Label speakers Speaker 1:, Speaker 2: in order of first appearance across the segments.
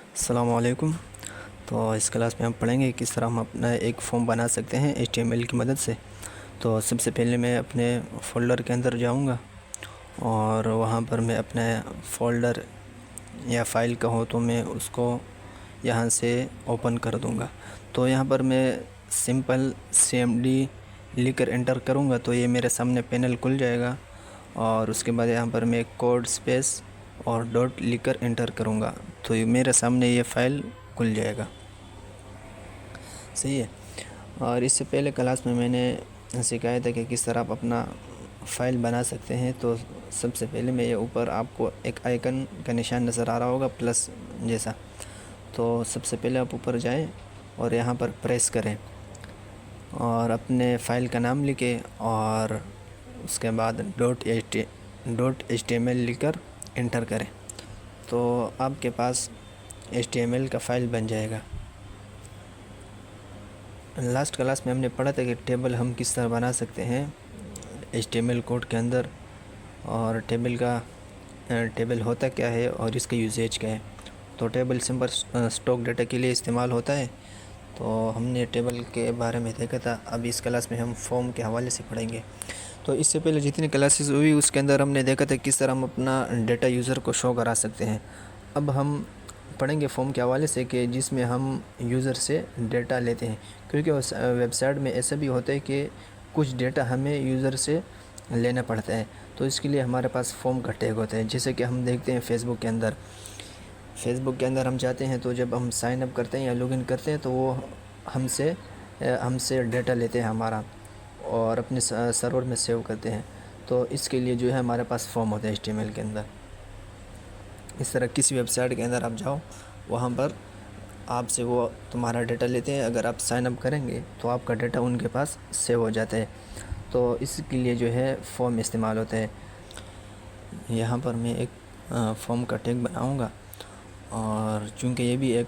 Speaker 1: अस्सलाम वालेकुम। तो इस क्लास में हम पढ़ेंगे किस तरह हम अपना एक फॉर्म बना सकते हैं HTML की मदद से। तो सबसे पहले मैं अपने फ़ोल्डर के अंदर जाऊंगा और वहाँ पर मैं अपने फ़ोल्डर या फ़ाइल कहूँ तो मैं उसको यहाँ से ओपन कर दूंगा। तो यहाँ पर मैं सिंपल CMD लिखकर एंटर करूँगा तो ये मेरे सामने पैनल खुल जाएगा और उसके बाद यहाँ पर मैं कोड स्पेस और डॉट लिखकर एंटर करूँगा तो ये मेरे सामने ये फ़ाइल खुल जाएगा। सही है। और इससे पहले क्लास में मैंने सिखाया था कि किस तरह आप अपना फ़ाइल बना सकते हैं। तो सबसे पहले मैं ये ऊपर आपको एक आइकन का निशान नज़र आ रहा होगा प्लस जैसा। तो सबसे पहले आप ऊपर जाएं और यहाँ पर प्रेस करें और अपने फ़ाइल का नाम लिखें और उसके बाद .html लिखकर एंटर करें तो आपके पास HTML का फ़ाइल बन जाएगा। लास्ट क्लास में हमने पढ़ा था कि टेबल हम किस तरह बना सकते हैं HTML कोड के अंदर और टेबल होता क्या है और इसका यूसेज क्या है। तो टेबल सिंपल स्टॉक डाटा के लिए इस्तेमाल होता है। तो हमने टेबल के बारे में देखा था। अब इस क्लास में हम फॉर्म के हवाले से पढ़ेंगे। तो इससे पहले जितनी क्लासेस हुई उसके अंदर हमने देखा था किस तरह हम अपना डेटा यूज़र को शो करा सकते हैं। अब हम पढ़ेंगे फॉर्म के हवाले से कि जिसमें हम यूज़र से डेटा लेते हैं, क्योंकि उस वेबसाइट में ऐसा भी होता है कि कुछ डेटा हमें यूज़र से लेना पड़ता है। तो इसके लिए हमारे पास फॉर्म का टैग होता है। जैसे कि हम देखते हैं फेसबुक के अंदर हम जाते हैं तो जब हम साइन अप करते हैं या लॉगिन करते हैं तो वो हमसे डेटा लेते हैं हमारा और अपने सर्वर में सेव करते हैं। तो इसके लिए जो है हमारे पास फॉर्म होता है HTML के अंदर। इस तरह किसी वेबसाइट के अंदर आप जाओ, वहाँ पर आपसे वो तुम्हारा डेटा लेते हैं। अगर आप साइन अप करेंगे तो आपका डेटा उनके पास सेव हो जाता है। तो इसके लिए जो है फॉर्म इस्तेमाल होता है। यहाँ पर मैं एक फॉर्म का टैग बनाऊँगा और चूँकि ये भी एक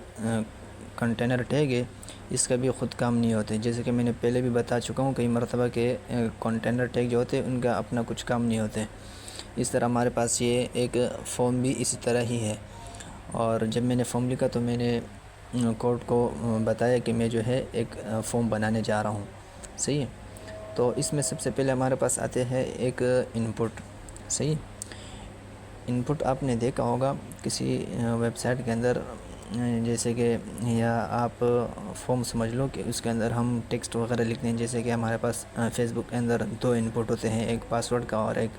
Speaker 1: कंटेनर टैग है, इसका भी ख़ुद काम नहीं होते। जैसे कि मैंने पहले भी बता चुका हूँ कई मरतबा के कंटेनर टैग जो होते हैं उनका अपना कुछ काम नहीं होते। इस तरह हमारे पास ये एक फॉर्म भी इसी तरह ही है। और जब मैंने फॉर्म लिखा तो मैंने कोड को बताया कि मैं जो है एक फॉर्म बनाने जा रहा हूँ। सही है। तो इसमें सबसे पहले हमारे पास आते हैं एक इनपुट। सही है। इनपुट आपने देखा होगा किसी वेबसाइट के अंदर, जैसे कि या आप फॉर्म समझ लो कि उसके अंदर हम टेक्स्ट वगैरह लिखते हैं। जैसे कि हमारे पास फेसबुक के अंदर दो इनपुट होते हैं, एक पासवर्ड का और एक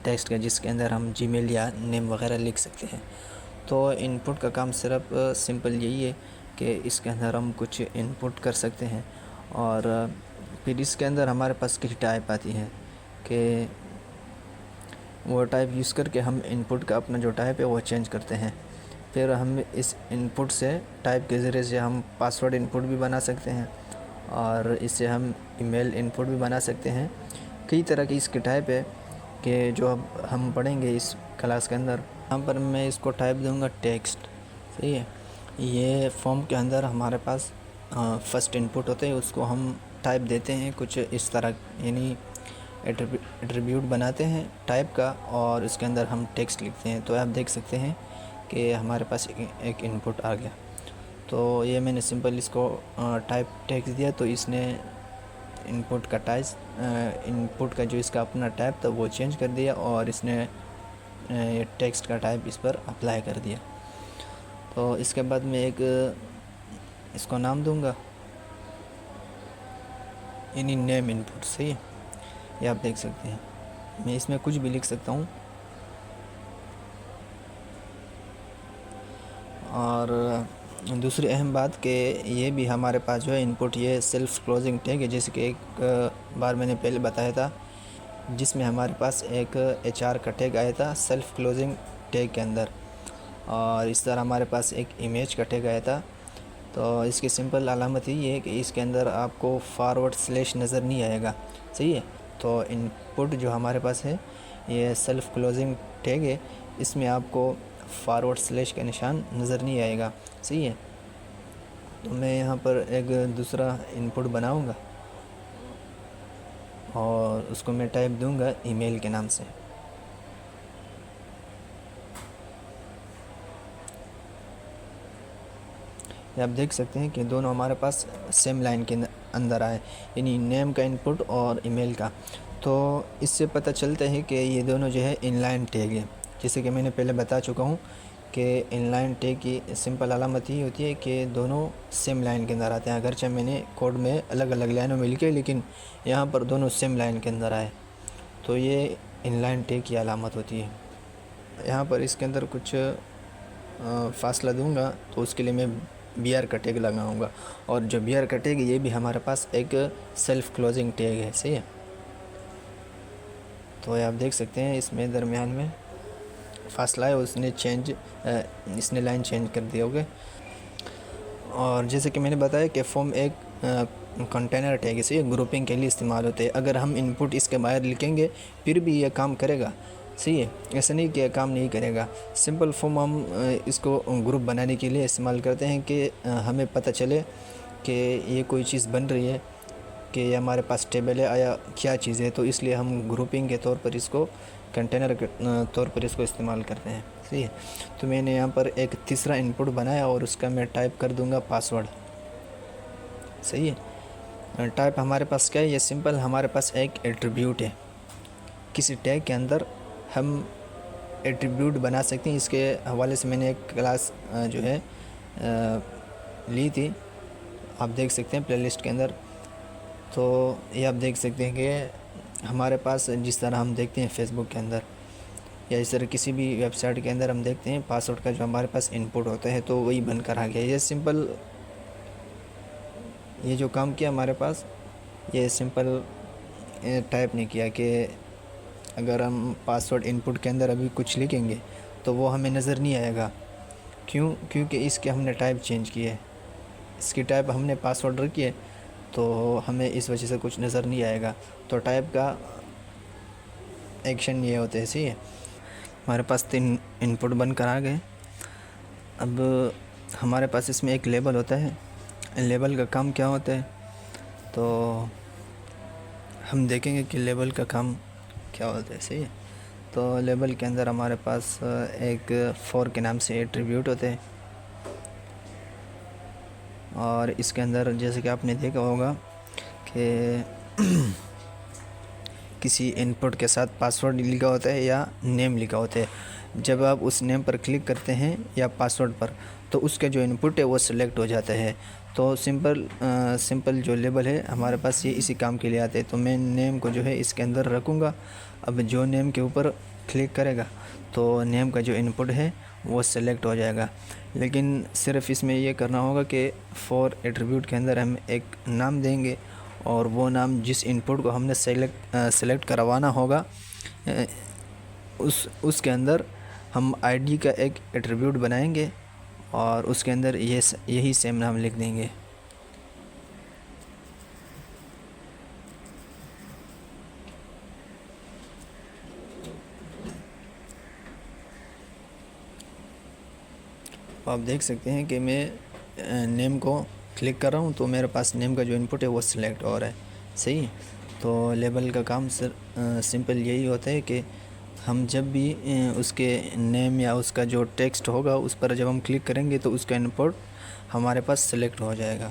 Speaker 1: टेक्स्ट का, जिसके अंदर हम जीमेल या नेम वगैरह लिख सकते हैं। तो इनपुट का काम सिर्फ सिंपल यही है कि इसके अंदर हम कुछ इनपुट कर सकते हैं और फिर इसके अंदर हमारे पास कुछ टाइप आती है कि वो टाइप यूज़ करके हम इनपुट का अपना जो टाइप है वो चेंज करते हैं। फिर हम इस इनपुट से टाइप के ज़रिए से हम पासवर्ड इनपुट भी बना सकते हैं और इससे हम ईमेल इनपुट भी बना सकते हैं। कई तरह की इसकी टाइप है कि जो अब हम पढ़ेंगे इस क्लास के अंदर। यहाँ पर मैं इसको टाइप दूंगा टेक्स्ट। सही है। ये फॉर्म के अंदर हमारे पास फर्स्ट इनपुट होते हैं, उसको हम टाइप देते हैं कुछ इस तरह, यानी एट्रीब्यूट बनाते हैं टाइप का और उसके अंदर हम टेक्स्ट लिखते हैं। तो आप देख सकते हैं कि हमारे पास एक इनपुट आ गया। तो ये मैंने सिंपल इसको टाइप टेक्स्ट दिया तो इसने इनपुट का जो इसका अपना टाइप था वो चेंज कर दिया और इसने टेक्स्ट का टाइप इस पर अप्लाई कर दिया। तो इसके बाद मैं एक इसको नाम दूंगा, यानी नेम इनपुट। सही है। ये आप देख सकते हैं, मैं इसमें कुछ भी लिख सकता हूँ। और दूसरी अहम बात कि ये भी हमारे पास जो है इनपुट ये सेल्फ़ क्लोजिंग टैग है। जैसे कि एक बार मैंने पहले बताया था जिसमें हमारे पास एक HR का टैग आया था सेल्फ़ क्लोजिंग टैग के अंदर, और इस तरह हमारे पास एक इमेज का टैग आया था। तो इसकी सिंपल अलामत ही ये है कि इसके अंदर आपको फॉरवर्ड स्लैश नज़र नहीं आएगा। सही है। तो इनपुट जो हमारे पास है ये सेल्फ़ क्लोजिंग टैग है, इसमें आपको फॉरवर्ड स्लैश का निशान नज़र नहीं आएगा। सही है। तो मैं यहाँ पर एक दूसरा इनपुट बनाऊँगा और उसको मैं टाइप दूँगा ईमेल के नाम से। ये आप देख सकते हैं कि दोनों हमारे पास सेम लाइन के अंदर आए, यानी नेम का इनपुट और ईमेल का। तो इससे पता चलता है कि ये दोनों जो है इनलाइन टैग है। जैसे कि मैंने पहले बता चुका हूँ कि इनलाइन टैग की सिंपल अलामत ये होती है कि दोनों सेम लाइन के अंदर आते हैं। अगरचे मैंने कोड में अलग अलग लाइनों में लिखे, लेकिन यहाँ पर दोनों सेम लाइन के अंदर आए, तो ये इनलाइन टैग की अलामत होती है। यहाँ पर इसके अंदर कुछ फासला दूंगा तो उसके लिए मैं BR का टैग लगाऊंगा, और जो BR का टैग है ये भी हमारे पास एक सेल्फ क्लोजिंग टैग है, सही है। तो ये आप देख सकते हैं इसमें दरमियान में फासला है, इसने लाइन चेंज कर दी होगी। और जैसे कि मैंने बताया कि फॉर्म एक कंटेनर टैग है, सही, ग्रुपिंग के लिए इस्तेमाल होते हैं। अगर हम इनपुट इसके बाहर लिखेंगे फिर भी ये काम करेगा, सही है, ऐसा नहीं कि काम नहीं करेगा। सिंपल फॉर्म हम इसको ग्रुप बनाने के लिए इस्तेमाल करते हैं कि हमें पता चले कि ये कोई चीज़ बन रही है, कि ये हमारे पास टेबल है या क्या चीज़ है, तो इसलिए हम ग्रुपिंग के तौर पर इसको कंटेनर के तौर पर इसको इस्तेमाल करते हैं, सही है। तो मैंने यहाँ पर एक तीसरा इनपुट बनाया और उसका मैं टाइप कर दूँगा पासवर्ड, सही है। टाइप हमारे पास क्या है, ये सिंपल हमारे पास एक एट्रीब्यूट है। किसी टैग के अंदर हम एट्रीब्यूट बना सकते हैं। इसके हवाले से मैंने एक क्लास जो है ली थी, आप देख सकते हैं प्लेलिस्ट के अंदर। तो ये आप देख सकते हैं कि हमारे पास जिस तरह हम देखते हैं फेसबुक के अंदर या इस तरह किसी भी वेबसाइट के अंदर हम देखते हैं पासवर्ड का जो हमारे पास इनपुट होता है, तो वही बनकर आ गया। ये सिंपल, ये जो काम किया हमारे पास, ये सिंपल टाइप नहीं किया कि अगर हम पासवर्ड इनपुट के अंदर अभी कुछ लिखेंगे तो वो हमें नज़र नहीं आएगा। क्योंकि इसके हमने टाइप चेंज की है, इसकी टाइप हमने पासवर्ड रखी है, तो हमें इस वजह से कुछ नज़र नहीं आएगा। तो टाइप का एक्शन ये होते हैं, सही है। हमारे पास 3 इनपुट बनकर आ गए। अब हमारे पास इसमें एक लेबल होता है। लेबल का काम क्या होता है, तो हम देखेंगे कि लेबल का काम क्या होता है, सही है। तो लेबल के अंदर हमारे पास एक फॉर के नाम से एट्रीब्यूट होते हैं, और इसके अंदर जैसे कि आपने देखा होगा कि किसी इनपुट के साथ पासवर्ड लिखा होता है या नेम लिखा होता है। जब आप उस नेम पर क्लिक करते हैं या पासवर्ड पर, तो उसका जो इनपुट है वो सिलेक्ट हो जाता है। तो सिंपल जो लेबल है हमारे पास ये इसी काम के लिए आते हैं। तो मैं नेम को जो है इसके अंदर रखूँगा। अब जो नेम के ऊपर क्लिक करेगा तो नेम का जो इनपुट है वो सिलेक्ट हो जाएगा। लेकिन सिर्फ इसमें ये करना होगा कि फॉर एट्रीब्यूट के अंदर हम एक नाम देंगे, और वो नाम जिस इनपुट को हमने सेलेक्ट करवाना होगा उसके अंदर हम आईडी का एक एट्रीब्यूट बनाएंगे और उसके अंदर यही सेम नाम लिख देंगे। आप देख सकते हैं कि मैं नेम को क्लिक कर रहा हूँ तो मेरे पास नेम का जो इनपुट है वो सिलेक्ट हो रहा है, सही है। तो लेबल का काम सिंपल यही होता है कि हम जब भी उसके नेम या उसका जो टेक्स्ट होगा उस पर जब हम क्लिक करेंगे तो उसका इनपुट हमारे पास सेलेक्ट हो जाएगा।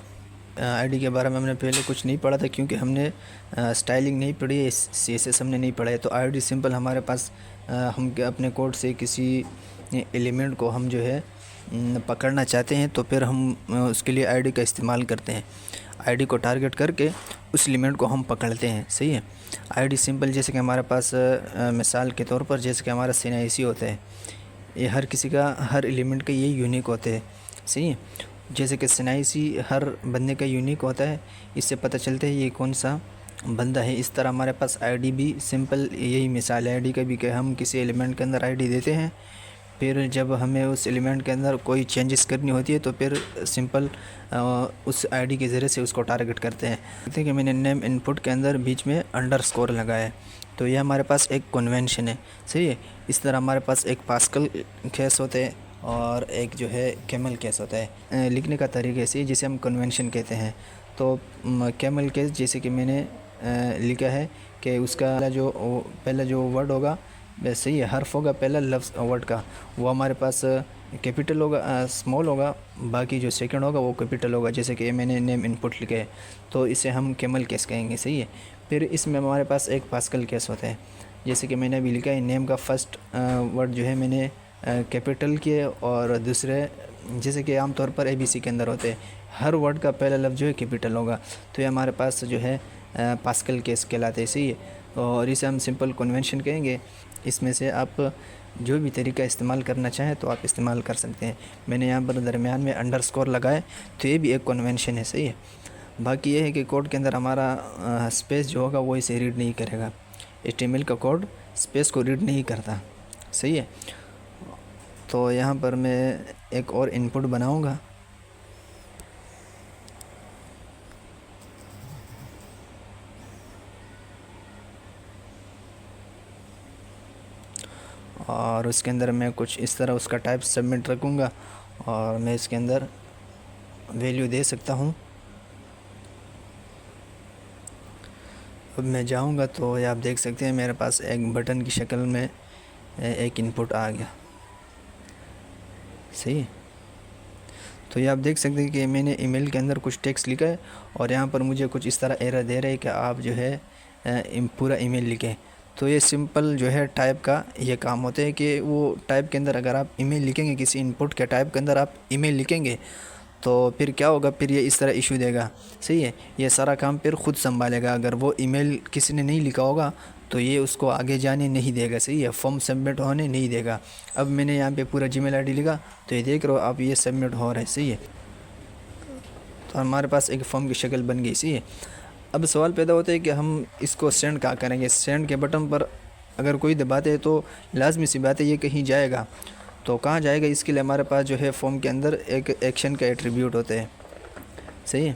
Speaker 1: आईडी के बारे में हमने पहले कुछ नहीं पढ़ा था, क्योंकि हमने स्टाइलिंग नहीं पढ़ी है, CSS हमने नहीं पढ़ा है। तो आईडी सिंपल हमारे पास हम अपने कोड से किसी एलिमेंट को हम जो है पकड़ना चाहते हैं तो फिर हम उसके लिए आईडी का इस्तेमाल करते हैं। आईडी को टारगेट करके उस एलिमेंट को हम पकड़ते हैं, सही है। आईडी सिंपल जैसे कि हमारे पास मिसाल के तौर पर जैसे कि हमारा CNIC होता है, ये हर किसी का, हर एलिमेंट का ये यूनिक होते हैं, सही है। जैसे कि CNIC हर बंदे का यूनिक होता है, इससे पता चलता है ये कौन सा बंदा है। इस तरह हमारे पास आईडी भी सिंपल यही मिसाल है आईडी का भी, कि हम किसी एलिमेंट के अंदर आईडी देते हैं, फिर जब हमें उस एलिमेंट के अंदर कोई चेंजेस करनी होती है तो फिर सिंपल उस आईडी के ज़रिए से उसको टारगेट करते हैं। देखते हैं कि मैंने नेम इनपुट के अंदर बीच में अंडरस्कोर लगाया है, तो ये हमारे पास एक कन्वेंशन है, सही है। इस तरह हमारे पास एक पास्कल केस होते हैं और एक जो है कैमल केस होता है। लिखने का तरीका ऐसे जिसे हम कन्वेंशन कहते हैं। तो कैमल केस जैसे कि मैंने लिखा है कि उसका पहला जो वर्ड होगा वैसे ही हर्फ होगा, पहला लफ्ज़ वर्ड का, वो हमारे पास कैपिटल होगा, स्मॉल होगा, बाकी जो सेकंड होगा वो कैपिटल होगा। जैसे कि मैंने नेम इनपुट लिखे है तो इसे हम कैमल केस कहेंगे, सही है। फिर इसमें हमारे पास एक पास्कल केस होता है। जैसे कि मैंने अभी लिखा है नेम का फर्स्ट वर्ड जो है मैंने कैपिटल किए, और दूसरे जैसे कि आमतौर पर ABC के अंदर होते हैं, हर वर्ड का पहला लफ्ज़ जो है कैपिटल होगा। तो ये हमारे पास जो है पास्कल केस कहलाते हैं, सही है। और इसे हम सिंपल कन्वेंशन कहेंगे। इसमें से आप जो भी तरीका इस्तेमाल करना चाहें तो आप इस्तेमाल कर सकते हैं। मैंने यहाँ पर दरमियान में अंडरस्कोर लगाए तो ये भी एक कन्वेंशन है, सही है। बाकी ये है कि कोड के अंदर हमारा स्पेस जो होगा वो इसे रीड नहीं करेगा। HTML का कोड स्पेस को रीड नहीं करता, सही है। तो यहाँ पर मैं एक और इनपुट बनाऊँगा। और उसके अंदर मैं कुछ इस तरह उसका टाइप सबमिट रखूँगा, और मैं इसके अंदर वैल्यू दे सकता हूँ। अब मैं जाऊँगा तो ये आप देख सकते हैं मेरे पास एक बटन की शक्ल में एक इनपुट आ गया, सही है। तो ये आप देख सकते हैं कि मैंने ईमेल के अंदर कुछ टेक्स्ट लिखा है, और यहाँ पर मुझे कुछ इस तरह एरर दे रहा है कि आप जो है पूरा ईमेल लिखें। तो ये सिंपल जो है टाइप का ये काम होता है कि वो टाइप के अंदर अगर आप ईमेल लिखेंगे, किसी इनपुट के टाइप के अंदर आप ईमेल लिखेंगे तो फिर क्या होगा, फिर ये इस तरह इशू देगा, सही है। ये सारा काम फिर ख़ुद संभालेगा। अगर वो ईमेल किसी ने नहीं लिखा होगा तो ये उसको आगे जाने नहीं देगा, सही है, फॉर्म सबमिट होने नहीं देगा। अब मैंने यहाँ पे पूरा जीमेल आईडी लिखा तो ये देख रहे हो आप, ये सबमिट हो रहा है, सही है। तो हमारे पास एक फॉर्म की शक्ल बन गई, सही है। अब सवाल पैदा होता है कि हम इसको सेंड कहाँ करेंगे। सेंड के बटन पर अगर कोई दबाते है तो लाजमी सी बात है ये कहीं जाएगा। तो कहाँ जाएगा, इसके लिए हमारे पास जो है फॉर्म के अंदर एक एक्शन का एट्रीब्यूट होते हैं, सही है।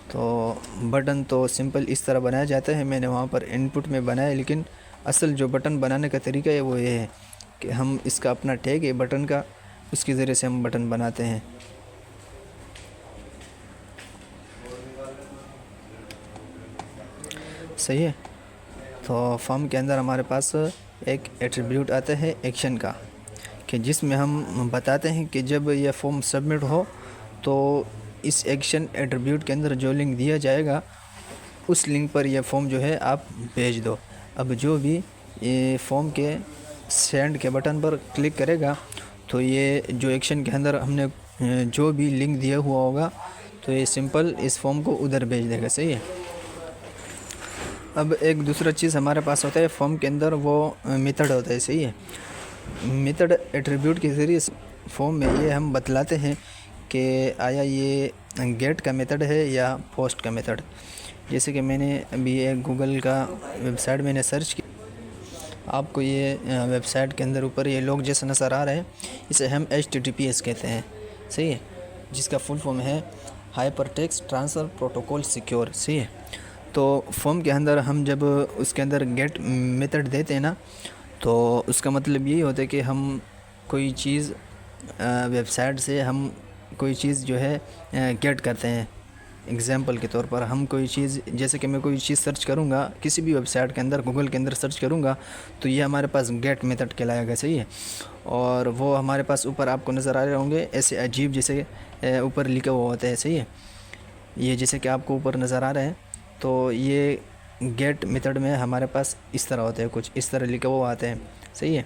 Speaker 1: तो बटन तो सिंपल इस तरह बनाया जाता है, मैंने वहाँ पर इनपुट में बनाया, लेकिन असल जो बटन बनाने का तरीका है वो ये है कि हम इसका अपना टैग है बटन का, उसके ज़रिए से हम बटन बनाते हैं। सही है। तो फॉर्म के अंदर हमारे पास एक एट्रीब्यूट आता है एक्शन का, कि जिसमें हम बताते हैं कि जब यह फॉर्म सबमिट हो तो इस एक्शन एट्रीब्यूट के अंदर जो लिंक दिया जाएगा उस लिंक पर यह फॉर्म जो है आप भेज दो। अब जो भी ये फॉर्म के सेंड के बटन पर क्लिक करेगा तो ये जो एक्शन के अंदर हमने जो भी लिंक दिया हुआ होगा तो ये सिंपल इस फॉर्म को उधर भेज देगा, सही है। अब एक दूसरा चीज़ हमारे पास होता है फॉर्म के अंदर, वो मेथड होता है, सही है। मेथड एट्रीब्यूट के ज़रिए फॉर्म में ये हम बतलाते हैं कि आया ये गेट का मेथड है या पोस्ट का मेथड। जैसे कि मैंने अभी एक गूगल का वेबसाइट मैंने सर्च किया, आपको ये वेबसाइट के अंदर ऊपर ये लोग जैसा नज़र आ रहा है, इसे हम HTTPS कहते हैं, सही है, जिसका फुल फॉर्म है hyper text transfer protocol secure, सही है। तो फॉर्म के अंदर हम जब उसके अंदर गेट मेथड देते हैं ना, तो उसका मतलब यही होता है कि हम कोई चीज़ वेबसाइट से हम कोई चीज़ जो है गेट करते हैं। एग्ज़ाम्पल के तौर पर हम कोई चीज़, जैसे कि मैं कोई चीज़ सर्च करूँगा किसी भी वेबसाइट के अंदर, गूगल के अंदर सर्च करूँगा तो ये हमारे पास गेट मेथड कहलाएगा, सही है। और वो हमारे पास ऊपर आपको नज़र आ रहे होंगे ऐसे अजीब जैसे ऊपर लिखा हुआ होता है, सही है। ये जैसे कि आपको ऊपर नज़र आ रहा है, तो ये गेट मेथड में हमारे पास इस तरह होते हैं, कुछ इस तरह लिखा हुआ आते हैं, सही है।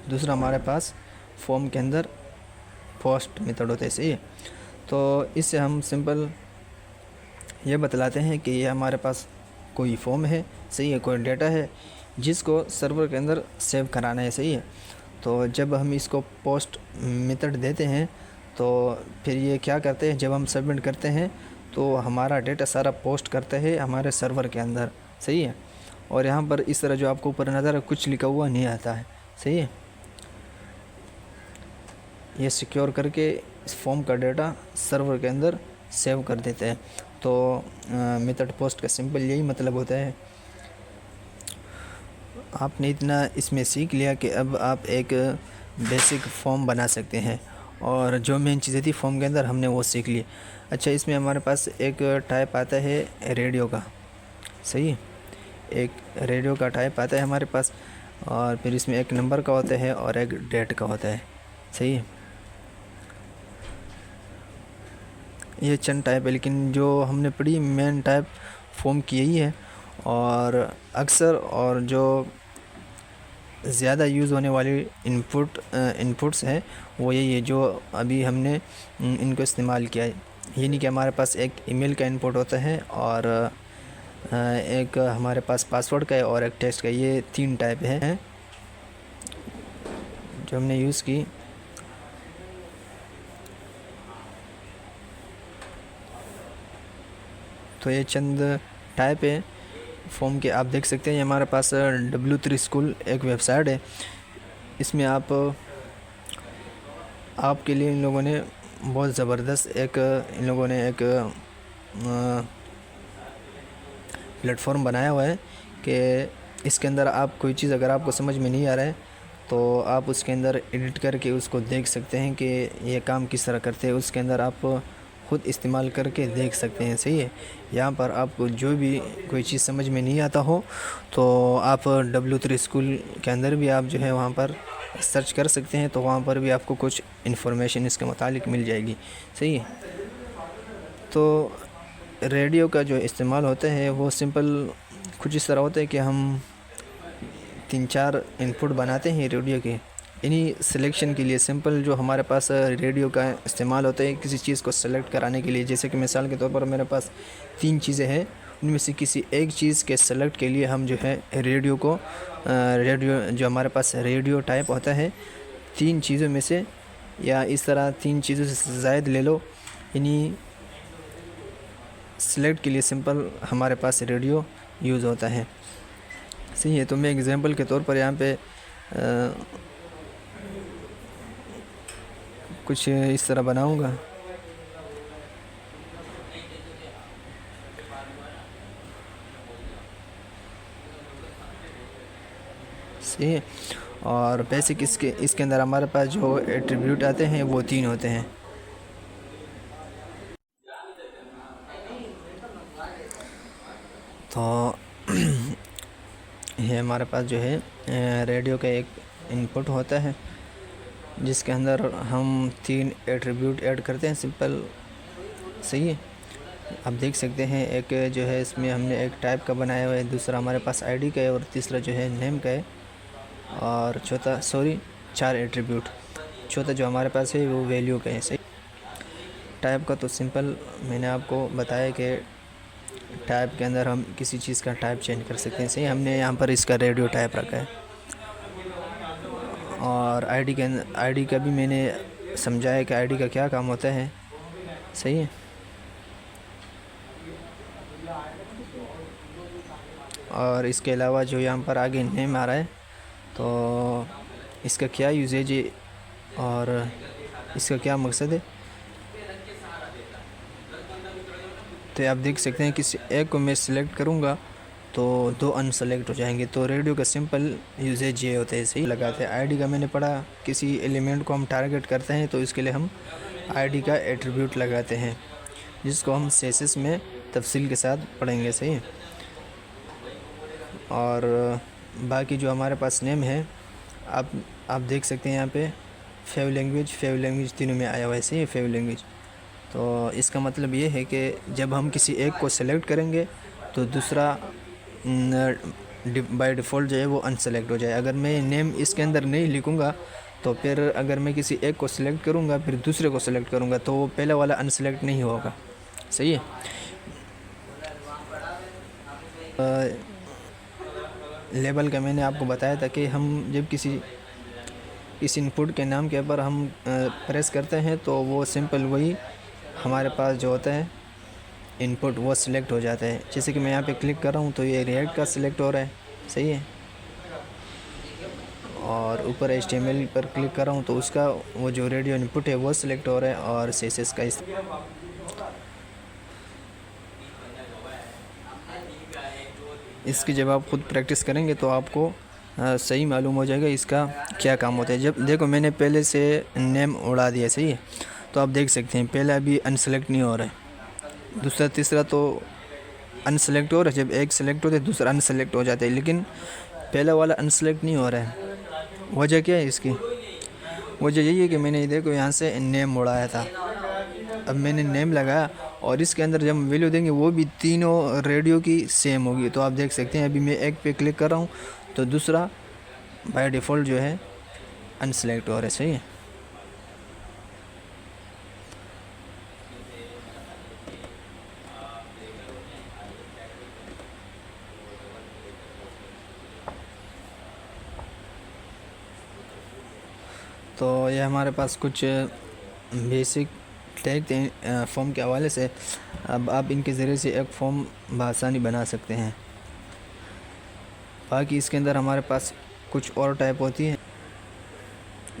Speaker 1: दूसरा हमारे पास फॉर्म के अंदर पोस्ट मेथड होते हैं, सही है। तो इससे हम सिंपल ये बतलाते हैं कि ये हमारे पास कोई फॉर्म है, सही है, कोई डेटा है जिसको सर्वर के अंदर सेव कराना है, सही है। तो जब हम इसको पोस्ट मेथड देते हैं तो फिर ये क्या करते हैं, जब हम सबमिट करते हैं तो हमारा डेटा सारा पोस्ट करते हैं हमारे सर्वर के अंदर, सही है। और यहाँ पर इस तरह जो आपको ऊपर नज़र है कुछ लिखा हुआ नहीं आता है, सही है। ये सिक्योर करके इस फॉर्म का डेटा सर्वर के अंदर सेव कर देते हैं। तो मेथड पोस्ट का सिंपल यही मतलब होता है। आपने इतना इसमें सीख लिया कि अब आप एक बेसिक फॉर्म बना सकते हैं, और जो मेन चीज़ें थी फॉर्म के अंदर हमने वो सीख ली। अच्छा, इसमें हमारे पास एक टाइप आता है रेडियो का, सही है, एक रेडियो का टाइप आता है हमारे पास, और फिर इसमें एक नंबर का होता है और एक डेट का होता है। सही है। ये चंद टाइप है, लेकिन जो हमने पढ़ी मेन टाइप फॉर्म की यही है। और अक्सर और जो ज़्यादा यूज़ होने वाली इनपुट्स हैं वो यही है जो अभी हमने इनको इस्तेमाल किया है। ये नहीं कि हमारे पास एक ईमेल का इनपुट होता है और एक हमारे पास पासवर्ड का है और एक टेक्स्ट का। ये 3 टाइप है जो हमने यूज़ की। तो ये चंद टाइप है फॉर्म के, आप देख सकते हैं। ये हमारे पास W3 स्कूल एक वेबसाइट है। इसमें आपके लिए इन लोगों ने बहुत ज़बरदस्त इन लोगों ने एक प्लेटफॉर्म बनाया हुआ है कि इसके अंदर आप कोई चीज़ अगर आपको समझ में नहीं आ रहा है तो आप उसके अंदर एडिट करके उसको देख सकते हैं कि ये काम किस तरह करते हैं। उसके अंदर आप ख़ुद इस्तेमाल करके देख सकते हैं। सही है। यहाँ पर आपको जो भी कोई चीज़ समझ में नहीं आता हो तो आप W3 स्कूल के अंदर भी आप जो है वहाँ पर सर्च कर सकते हैं, तो वहाँ पर भी आपको कुछ इन्फॉर्मेशन इसके मुतालिक मिल जाएगी। सही है। तो रेडियो का जो इस्तेमाल होता है वो सिंपल कुछ इस तरह होता है कि हम 3-4 इनपुट बनाते हैं रेडियो के। इन्हीं सिलेक्शन के लिए सिंपल जो हमारे पास रेडियो का इस्तेमाल होता है किसी चीज़ को सेलेक्ट कराने के लिए, जैसे कि मिसाल के तौर पर मेरे पास 3 चीज़ें हैं, उनमें से किसी एक चीज़ के सेलेक्ट के लिए हम जो है रेडियो जो हमारे पास रेडियो टाइप होता है 3 चीज़ों में से, या इस तरह 3 चीज़ों से ज़ायद ले लो, इन्हीं सेलेक्ट के लिए सिंपल हमारे पास रेडियो यूज़ होता है। सही है। तो मैं एग्ज़ाम्पल के तौर पर यहाँ पे कुछ इस तरह बनाऊँगा। सही है। और बेसिक इसके अंदर हमारे पास जो एट्रीब्यूट आते हैं वो 3 होते हैं। तो ये हमारे पास जो है रेडियो का एक इनपुट होता है जिसके अंदर हम 3 एट्रीब्यूट ऐड करते हैं सिंपल। सही है। आप देख सकते हैं एक जो है इसमें हमने एक टाइप का बनाया हुआ है, दूसरा हमारे पास आईडी का है और तीसरा जो है नेम का है, और चौथा 4 एट्रीब्यूट, चौथा जो हमारे पास है वो वैल्यू का है। सही। टाइप का तो सिंपल मैंने आपको बताया कि टाइप के अंदर हम किसी चीज़ का टाइप चेंज कर सकते हैं। सही। हमने यहाँ पर इसका रेडियो टाइप रखा है। और आईडी का भी मैंने समझाया कि आईडी का क्या काम होता है। सही है। और इसके अलावा जो यहाँ पर आगे नेम आ रहा है तो इसका क्या यूजेज है और इसका क्या मकसद है, तो आप देख सकते हैं किसी एक को मैं सिलेक्ट करूँगा तो 2 अनसेलेक्ट हो जाएंगे। तो रेडियो का सिंपल यूजेज ये होता है। सही लगाते हैं। आईडी का मैंने पढ़ा किसी एलिमेंट को हम टारगेट करते हैं तो इसके लिए हम आईडी का एट्रीब्यूट लगाते हैं, जिसको हम सेसेस में तफसील के साथ पढ़ेंगे। सही। और बाकी जो हमारे पास नेम है आप देख सकते हैं यहाँ पे फेव लैंग्वेज तीनों में आया हुआ है। सही है। फेव लैंग्वेज, तो इसका मतलब ये है कि जब हम किसी एक को सेलेक्ट करेंगे तो दूसरा बाय डिफ़ॉल्ट जो है वो अनसेलेक्ट हो जाए। अगर मैं नेम इसके अंदर नहीं लिखूँगा तो फिर अगर मैं किसी एक को सिलेक्ट करूँगा फिर दूसरे को सिलेक्ट करूँगा तो वो पहला वाला अनसेलेक्ट नहीं होगा। सही है। लेबल का मैंने आपको बताया था कि हम जब किसी इनपुट के नाम के ऊपर हम प्रेस करते हैं तो वो सिंपल वही हमारे पास जो होता है इनपुट वो सिलेक्ट हो जाता है। जैसे कि मैं यहाँ पे क्लिक कर रहा हूँ तो ये रिएक्ट का सिलेक्ट हो रहा है। सही है। और ऊपर HTML पर क्लिक कर रहा हूँ तो उसका वो जो रेडियो इनपुट है वो सिलेक्ट हो रहा है, और CSS का इसकी जब आप ख़ुद प्रैक्टिस करेंगे तो आपको सही मालूम हो जाएगा इसका क्या काम होता है। जब देखो मैंने पहले से नेम उड़ा दिया। सही है। तो आप देख सकते हैं पहला अभी अनसेलेक्ट नहीं हो रहा है, दूसरा तीसरा तो अनसेलेक्ट हो रहा है। जब एक सेलेक्ट होता है दूसरा अनसेलेक्ट हो जाता है, लेकिन पहला वाला अनसेलेक्ट नहीं हो रहा है। वजह क्या है इसकी? वजह यही है कि मैंने देखो यहाँ से नेम उड़ाया था, अब मैंने नेम लगाया और इसके अंदर जब वैल्यू देंगे वो भी तीनों रेडियो की सेम होगी। तो आप देख सकते हैं अभी मैं एक पे क्लिक कर रहा हूँ तो दूसरा बाय डिफ़ॉल्ट जो है अनसेलेक्ट हो रहा है। सही है। तो ये हमारे पास कुछ बेसिक टैग थे फॉर्म के हवाले से। अब आप इनके ज़रिए से एक फॉर्म बआसानी बना सकते हैं। बाकी इसके अंदर हमारे पास कुछ और टाइप होती हैं,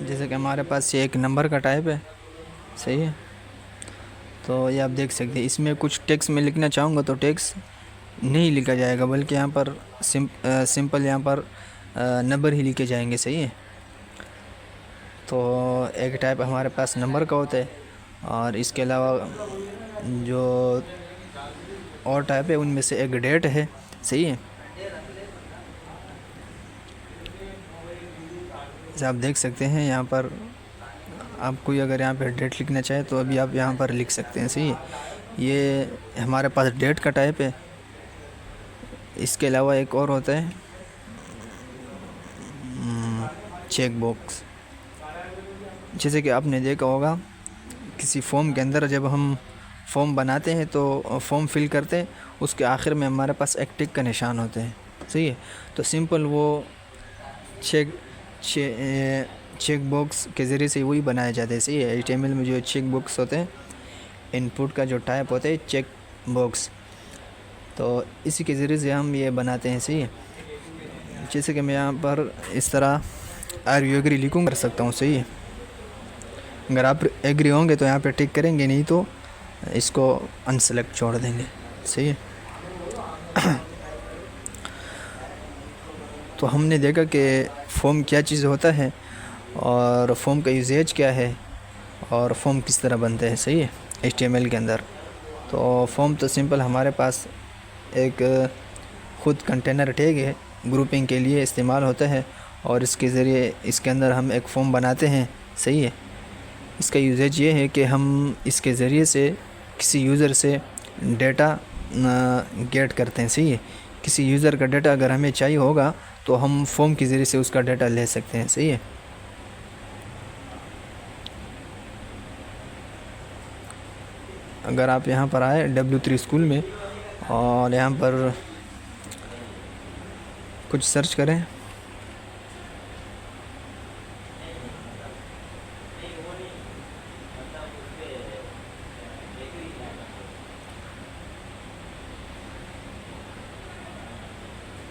Speaker 1: जैसे कि हमारे पास ये एक नंबर का टाइप है। सही है। तो ये आप देख सकते हैं इसमें कुछ टेक्स्ट में लिखना चाहूँगा तो टेक्स्ट नहीं लिखा जाएगा, बल्कि यहाँ पर सिंपल यहाँ पर नंबर ही लिखे जाएंगे। सही है। तो एक टाइप हमारे पास नंबर का होता है और इसके अलावा जो और टाइप है उनमें से एक डेट है। सही है। जैसे आप देख सकते हैं यहाँ पर आप कोई अगर यहाँ पर डेट लिखना चाहे तो अभी आप यहाँ पर लिख सकते हैं। सही है। ये हमारे पास डेट का टाइप है। इसके अलावा एक और होता है चेक बॉक्स। जैसे कि आपने देखा होगा किसी फॉर्म के अंदर जब हम फॉर्म बनाते हैं तो फॉर्म फिल करते हैं उसके आखिर में हमारे पास एक टिक का निशान होते हैं। सही है। तो सिंपल वो चेक बॉक्स के ज़रिए से वही बनाया जाता है। सही है। HTML में जो चेक बॉक्स होते हैं, इनपुट का जो टाइप होता है चेक बॉक्स, तो इसी के ज़रिए से हम ये बनाते हैं। सही है। जैसे कि मैं यहाँ पर इस तरह आर यू एग्री लिखूँगा कर सकता हूँ। सही है। अगर आप एग्री होंगे तो यहाँ पे टिक करेंगे, नहीं तो इसको अनसेलेक्ट छोड़ देंगे। सही है। तो हमने देखा कि फॉर्म क्या चीज़ होता है और फॉर्म का यूजेज क्या है और फॉर्म किस तरह बनते हैं। सही है। HTML के अंदर तो फॉर्म तो सिंपल हमारे पास एक ख़ुद कंटेनर टैग है, ग्रुपिंग के लिए इस्तेमाल होता है और इसके ज़रिए इसके अंदर हम एक फॉर्म बनाते हैं। सही है। इसका यूजेज ये है कि हम इसके ज़रिए से किसी यूज़र से डेटा गेट करते हैं। सही है। किसी यूज़र का डेटा अगर हमें चाहिए होगा तो हम फॉर्म के ज़रिए से उसका डेटा ले सकते हैं। सही है। अगर आप यहाँ पर आए W3 स्कूल में और यहाँ पर कुछ सर्च करें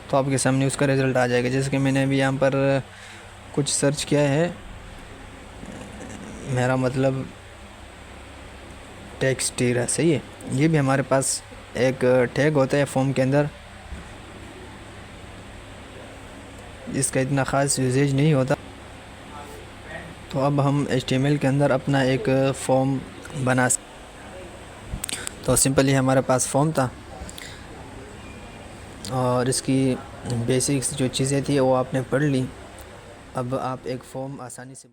Speaker 1: तो आपके सामने उसका रिज़ल्ट आ जाएगा। जैसे कि मैंने अभी यहाँ पर कुछ सर्च किया है, मेरा मतलब टेक्सटीर है। सही है। ये भी हमारे पास एक टैग होता है फॉर्म के अंदर, जिसका इतना ख़ास यूजेज नहीं होता। तो अब हम HTML के अंदर अपना एक फॉर्म बना तो सिंपली हमारे पास फॉर्म था और इसकी बेसिक्स जो चीज़ें थी वो आपने पढ़ ली। अब आप एक फॉर्म आसानी से